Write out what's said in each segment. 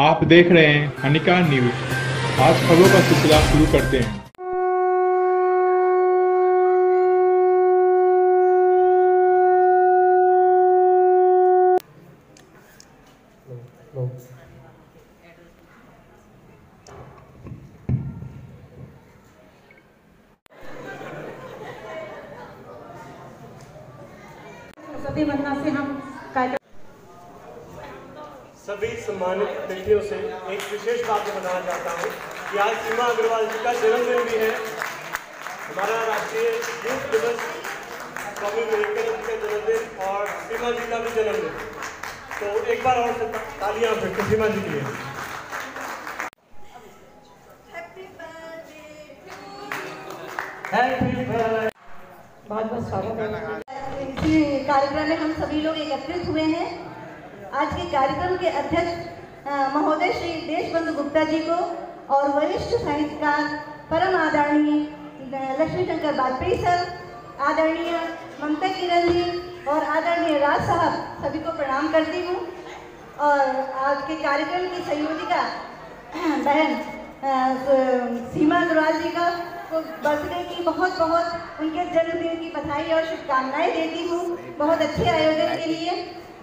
आप देख रहे हैं हनिका न्यूज। आज खबरों का सिलसिला शुरू करते हैं। सभी वंदना से हम सभी सम्मानित अतिथियों से एक विशेष बात बताना चाहता हूँ कि आज सीमा अग्रवाल जी का जन्मदिन भी है। हमारा राष्ट्रीय यूथ दिवस, स्वामी विवेकानंद का जन्मदिन और सीमा जी का भी जन्मदिन। तो एक बार और तालियां फिर सीमा जी के लिए। बहुत बहुत स्वागत है। इस कार्यक्रम में हम सभी लोग एकत्रित हुए हैं। आज के कार्यक्रम के अध्यक्ष महोदय श्री देशबंधु गुप्ता जी को और वरिष्ठ साहित्यकार परम आदरणीय लक्ष्मी शंकर वाजपेयी सर, आदरणीय ममता किरण जी और आदरणीय राज साहब सभी को प्रणाम करती हूँ। और आज के कार्यक्रम की संयोजिका बहन सीमा अग्रवाल जी का बर्थडे की बहुत बहुत उनके जन्मदिन की बधाई और शुभकामनाएं देती हूँ बहुत अच्छे आयोजन के लिए।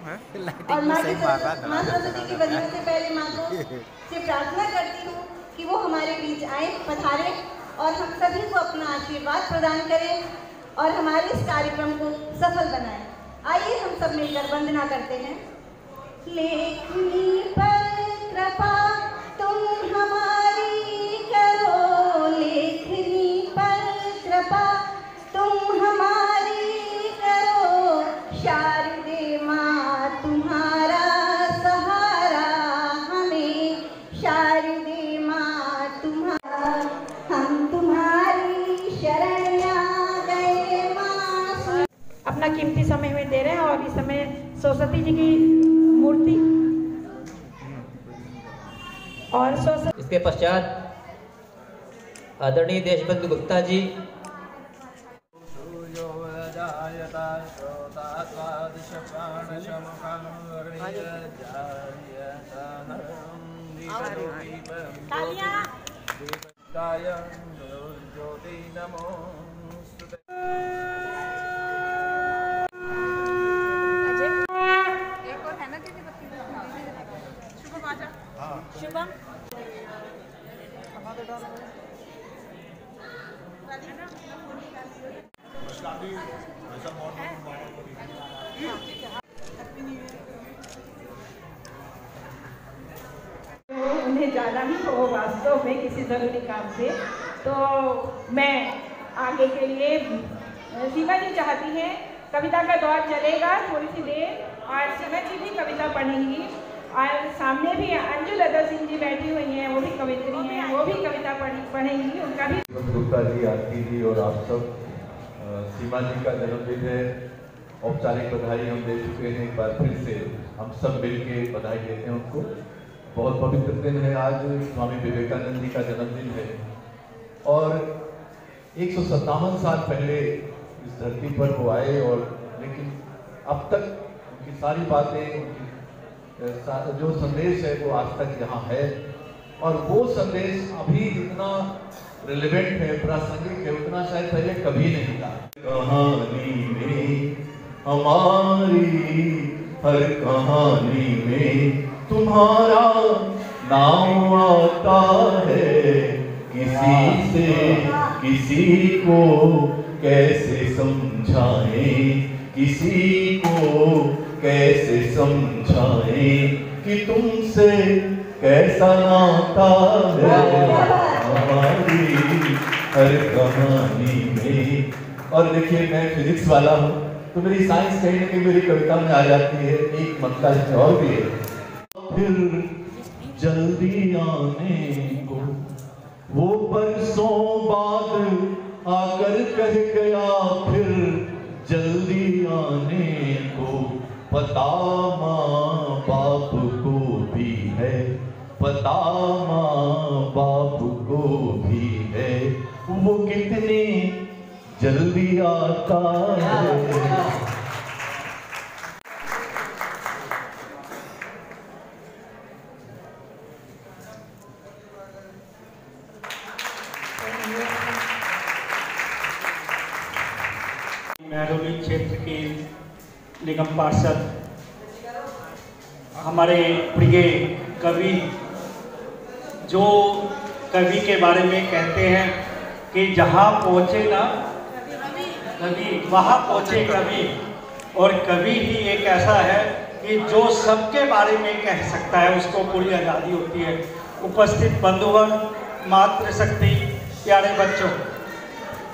और माँ सरस्वती की वजह से पहले माँ को से प्रार्थना करती हूँ कि वो हमारे बीच आए, पधारे और हम सभी को अपना आशीर्वाद प्रदान करें और हमारे इस कार्यक्रम को सफल बनाएं। आइए हम सब मिलकर वंदना करते हैं। लेखनी पर कृपा तुम हमारी करो, लेखनी पर कृपा तुम हमारी करो, शारदे माँ तुम्हारा सहारा हमें, शारदे माँ तुम्हारा हम तुम्हारी शरण आ गए माँ। अपना कीमती समय में दे रहे हैं और इस समय सरस्वती जी की मूर्ति और इसके पश्चात आदरणीय देशबंधु गुप्ता जी शुभम उन्हें जाना ही हो वास्तव में किसी जरूरी काम से, तो मैं आगे के लिए सीमा जी चाहती हैं कविता का दौर चलेगा थोड़ी सी देर और सीमा जी भी कविता पढ़ेंगी और सामने भी अंजू लता सिंह जी बैठी हुई हैं, वो भी कवित्री हैं, वो भी कविता पढ़ेंगी। उनका भी गुप्ता जी, आरती जी और आप सब, सीमा जी का जन्मदिन है। औपचारिक बधाई हम दे चुके हैं, एक बार फिर से हम सब मिलके बधाई देते हैं उनको। बहुत पवित्र दिन है आज, स्वामी विवेकानंद जी का जन्मदिन है और 157 साल पहले इस धरती पर वो आए और लेकिन अब तक उनकी सारी बातें, उनकी जो संदेश है वो आज तक यहाँ है और वो संदेश अभी जितना रिलेवेंट है, प्रासंगिक है, उतना शायद पहले कभी नहीं था। कहानी में हमारी, हर कहानी में तुम्हारा नाम आता है। किसी से किसी को कैसे समझाएं, किसी को कैसे समझाएं कि तुमसे कैसा नाता है हमारी हर कहानी में। और देखिए, मैं फिजिक्स वाला हूँ तो मेरी साइंस कहीं ना कहीं मेरी कविता में आ जाती है। एक मक्का और भी है, फिर जल्दी आने को वो बरसों बाद आकर कह गया, फिर जल्दी आने को। पता माँ बाप को भी है, पता माँ बाप को भी है, वो कितने जल्दी आता है। महरौली क्षेत्र की निगम पार्षद, हमारे प्रिय कवि, जो कवि के बारे में कहते हैं कि जहाँ पहुँचे ना कवि वहाँ पहुँचे कवि, और कवि ही एक ऐसा है कि जो सबके बारे में कह सकता है, उसको पूरी आज़ादी होती है। उपस्थित बंधुगण, मातृशक्ति, प्यारे बच्चों,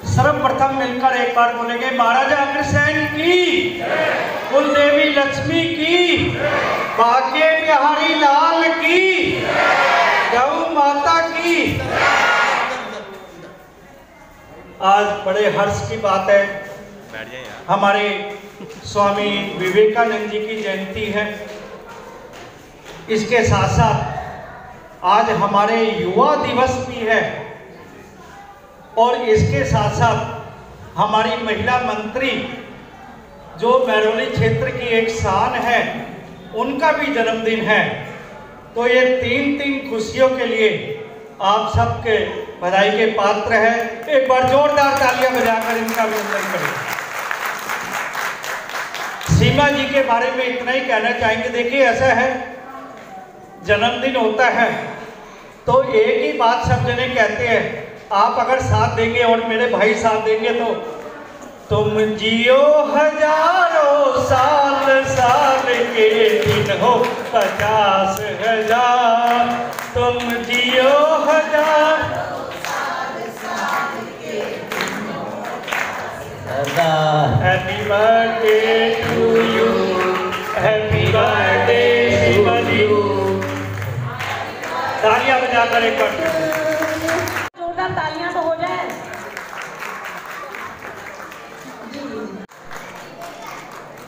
सर्वप्रथम मिलकर एक बार बोलेंगे महाराजा अग्रसेन की, कुलदेवी लक्ष्मी की, बाके बिहारी लाल की, गौ माता की। आज बड़े हर्ष की बात है, हमारे स्वामी विवेकानंद जी की जयंती है। इसके साथ साथ आज हमारे युवा दिवस भी है, और इसके साथ साथ हमारी महिला मंत्री, जो महरौली क्षेत्र की एक शान है, उनका भी जन्मदिन है। तो ये तीन खुशियों के लिए आप सबके बधाई के पात्र हैं। एक बार जोरदार तालियां बजाकर इनका अभिनंदन करें। सीमा जी के बारे में इतना ही कहना चाहेंगे। देखिए, ऐसा है, जन्मदिन होता है तो एक ही बात सब जने कहते हैं, आप अगर साथ देंगे और मेरे भाई साथ देंगे तो तुम जियो हजारों साल, साल के दिन हो 50,000, तुम जियो हजारों साल के दिन हो 50,000। Happy birthday to you, happy birthday Shiva ji. तालियां बजाकर एक बार जोरदार तालियां तो हो जाए।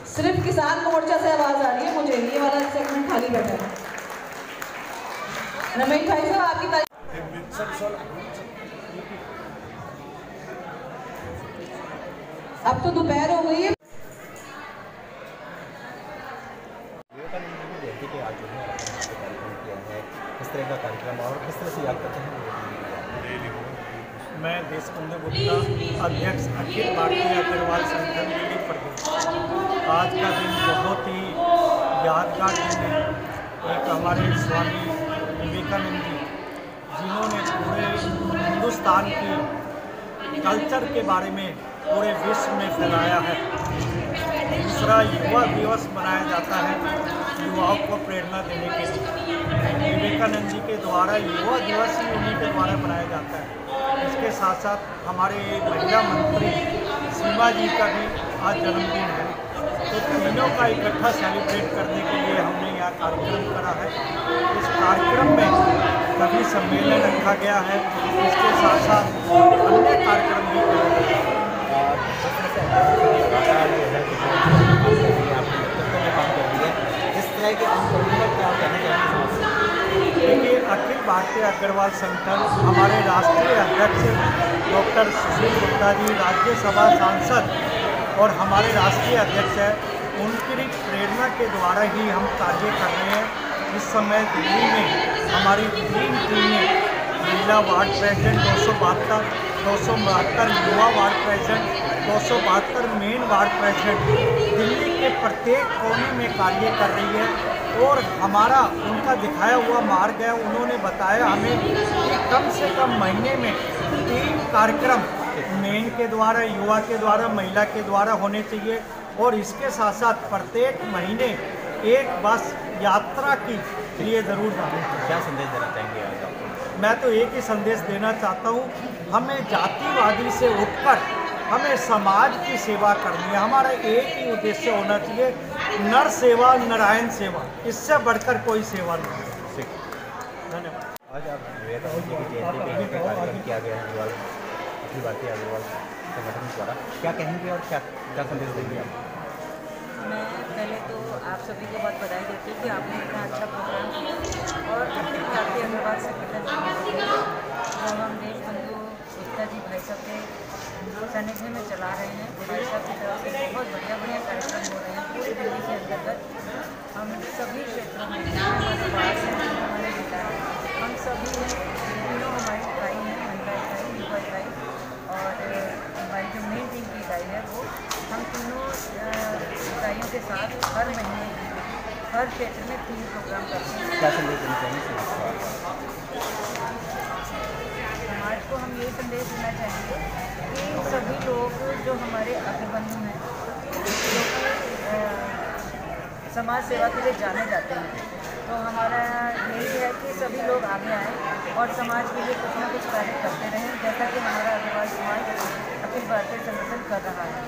सिर्फ किसान मोर्चा से आवाज आ रही है मुझे, ये वाला सेगमेंट खाली बैठा है। रमेश भाई साहब, आपकी तारीफ। अब तो दोपहर हो गई है। इस तरह का कार्यक्रम और किस तरह से याद करते हैं? मैं देशबंधु गुप्ता, अध्यक्ष अखिल भारतीय अग्रवाल संगठन दिल्ली प्रदेश। आज का दिन बहुत ही यादगार दिन है। एक हमारे स्वामी विवेकानंद जी, जिन्होंने पूरे हिंदुस्तान की कल्चर के बारे में पूरे विश्व में फैलाया है। दूसरा, युवा दिवस मनाया जाता है युवाओं को प्रेरणा देने के लिए। विवेकानंद जी के द्वारा युवा दिवस ही उन्हीं के द्वारा मनाया जाता है। इसके साथ साथ हमारे महिला मंत्री सीमा जी का भी आज जन्मदिन है। तो तीनों का इकट्ठा सेलिब्रेट करने के लिए हमने यह कार्यक्रम करा है। इस कार्यक्रम में कवि सम्मेलन रखा गया है, इसके साथ साथ अन्य कार्यक्रम भी किए गए हैं। देखिए, अखिल भारतीय अग्रवाल संगठन, हमारे राष्ट्रीय अध्यक्ष डॉक्टर सुशील गुप्ता जी, राज्यसभा सांसद और हमारे राष्ट्रीय अध्यक्ष हैं, उनकी प्रेरणा के द्वारा ही हम कार्य कर रहे हैं। इस समय दिल्ली में हमारी 3 टीमें, महिला वार्ड प्रेसिडेंट 272 युवा ward president, 272 main ward president Delhi के प्रत्येक कोने में कार्य कर रही है। और हमारा उनका दिखाया हुआ मार्ग है। उन्होंने बताया हमें कि कम से कम महीने में 3 कार्यक्रम मेन के द्वारा, युवा के द्वारा, महिला के द्वारा होने चाहिए। और इसके साथ साथ प्रत्येक महीने एक बस यात्रा के लिए ज़रूर जाना चाहिए। क्या संदेश देना चाहेंगे आज आप? मैं तो एक ही संदेश देना चाहता हूँ, हमें जातिवादी से उठकर हमें समाज की सेवा करनी है। हमारा एक ही उद्देश्य होना चाहिए, नर सेवा नारायण सेवा, इससे बढ़कर कोई सेवा नहीं है। धन्यवाद। आज आप विवेकानंद जी की जयंती पे यहाँ पे कार्यक्रम किया गया है अखिल भारतीय अग्रवाल संगठन द्वारा, क्या कहेंगे और क्या संदेश देंगे आप? मैं पहले तो आप सभी को बहुत बधाई देती हूँ कि आपने इतना अच्छा प्रोग्राम किया। और अखिल भारतीय अग्रवाल संगठन जो हम देशबंधु गुप्ता जी भाई साहब के सानिध्य में चला रहे हैं, भाई साहब की तरफ से बहुत बढ़िया कार्यक्रम हो रहे हैं पूरी दिल्ली के अंतर्गत। हम सभी क्षेत्रों में हमारे बाहर से हमारे नेता हैं, हम सभी हैं, तीनों हमारी इकाई है, महिला इकाई, युवा इकाई और हमारी जो मेन टीम की इकाई है, वो हम हर क्षेत्र में फ्री प्रोग्राम करते हैं। क्या संदेश देना चाहिए समाज को? हम यही संदेश देना चाहेंगे कि सभी लोग जो हमारे अग्रबंधु हैं, जो समाज सेवा के लिए जाने जाते हैं, तो हमारा यही है कि सभी लोग आगे आएँ और समाज के लिए कुछ ना कुछ कार्य करते रहें, जैसा कि हमारा अग्रवाल समाज अखिल भारतीय संगठन कर रहा है।